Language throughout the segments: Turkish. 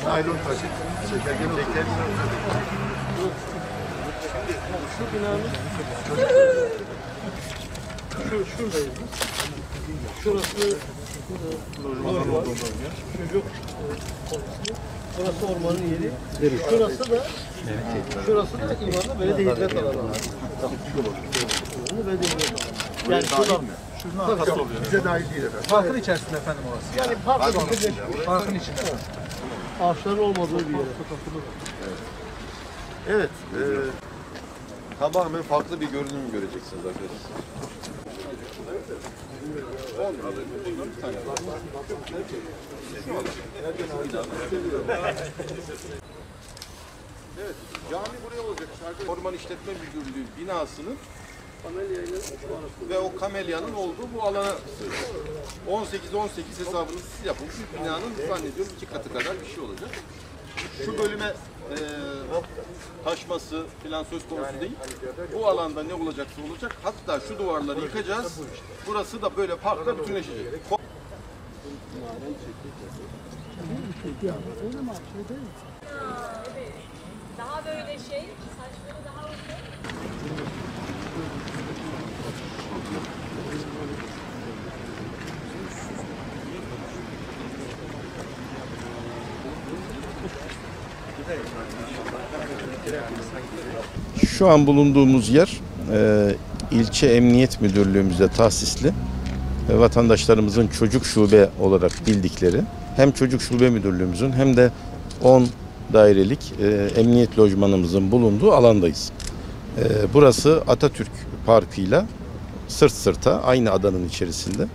naylon taşı. Şu binanın şuradayız. Şurası çocuk burası ormanın yeri. Şurası da imanda belediye hizmet alanı. Belediye hizmet alanı. Yani şuradan Bize dahil değil efendim. Parkın içerisinde efendim orası. yani Parkın içinde. ağaçların olmadığı bir yer. Evet, tamamen farklı bir görünüm göreceksiniz arkadaşlar. Evet, cami buraya olacak. Orman İşletme Müdürlüğü binasının ve o kamelyanın olduğu bu alana 18 hesabını siz yapın. Şu binanın zannediyorum 2 katı kadar bir şey olacak. Şu bölüme taşması falan söz konusu değil. Bu alanda ne olacaksa olacak. Hatta şu duvarları yıkacağız. Burası da böyle parkla bütünleşecek. Daha böyle saçları daha uzun. Şu an bulunduğumuz yer ilçe emniyet müdürlüğümüzde tahsisli ve vatandaşlarımızın çocuk şube olarak bildikleri hem çocuk şube müdürlüğümüzün hem de 10 dairelik emniyet lojmanımızın bulunduğu alandayız. Burası Atatürk Parkı'yla sırt sırta aynı adanın içerisinde.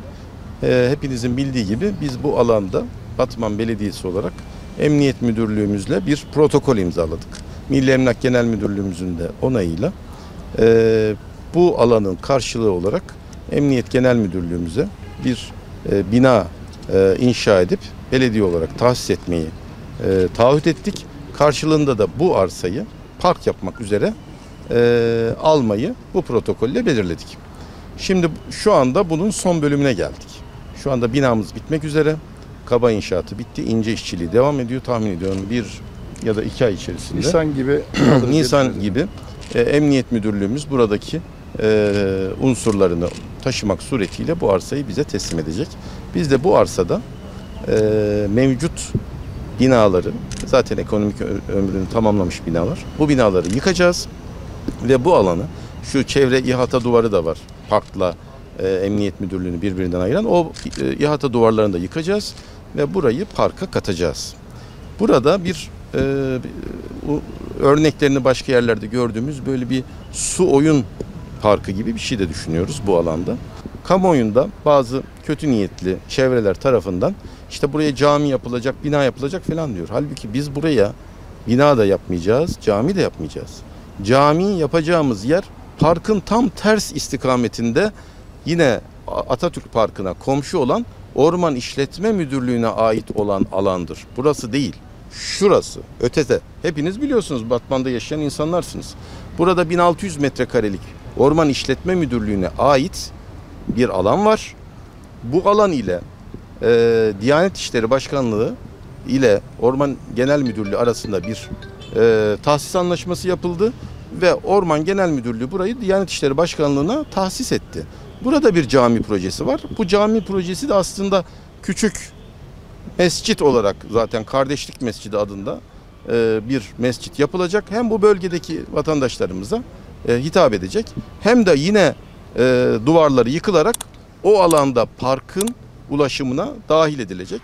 Hepinizin bildiği gibi biz bu alanda Batman Belediyesi olarak Emniyet Müdürlüğümüzle bir protokol imzaladık. Milli Emlak Genel Müdürlüğümüzün de onayıyla bu alanın karşılığı olarak Emniyet Genel Müdürlüğümüze bir bina inşa edip belediye olarak tahsis etmeyi taahhüt ettik. Karşılığında da bu arsayı park yapmak üzere almayı bu protokolle belirledik. Şimdi şu anda bunun son bölümüne geldik. Şu anda binamız bitmek üzere. Kaba inşaatı bitti. İnce işçiliği devam ediyor. Tahmin ediyorum 1 ya da 2 ay içerisinde. Nisan gibi Emniyet Müdürlüğümüz buradaki unsurlarını taşımak suretiyle bu arsayı bize teslim edecek. Biz de bu arsada mevcut binaları, zaten ekonomik ömrünü tamamlamış binalar, bu binaları yıkacağız ve bu alanı, şu çevre ihata duvarı da var, parkla Emniyet Müdürlüğü'nü birbirinden ayıran, o ihata duvarlarını da yıkacağız ve burayı parka katacağız. Burada bir örneklerini başka yerlerde gördüğümüz böyle bir su oyun parkı gibi bir şey de düşünüyoruz bu alanda. Kamuoyunda bazı kötü niyetli çevreler tarafından işte buraya cami yapılacak, bina yapılacak falan diyor. Halbuki biz buraya bina da yapmayacağız, cami de yapmayacağız. Cami yapacağımız yer parkın tam ters istikametinde, yine Atatürk Parkı'na komşu olan Orman İşletme Müdürlüğü'ne ait olan alandır. Burası değil, şurası, ötede. Hepiniz biliyorsunuz, Batman'da yaşayan insanlarsınız. Burada 1600 metrekarelik Orman İşletme Müdürlüğü'ne ait bir alan var. Bu alan ile Diyanet İşleri Başkanlığı ile Orman Genel Müdürlüğü arasında bir tahsis anlaşması yapıldı ve Orman Genel Müdürlüğü burayı Diyanet İşleri Başkanlığı'na tahsis etti. Burada bir cami projesi var. Bu cami projesi de aslında küçük mescit olarak, zaten Kardeşlik Mescidi adında bir mescit yapılacak. Hem bu bölgedeki vatandaşlarımıza hitap edecek, hem de yine duvarları yıkılarak o alanda parkın ulaşımına dahil edilecek.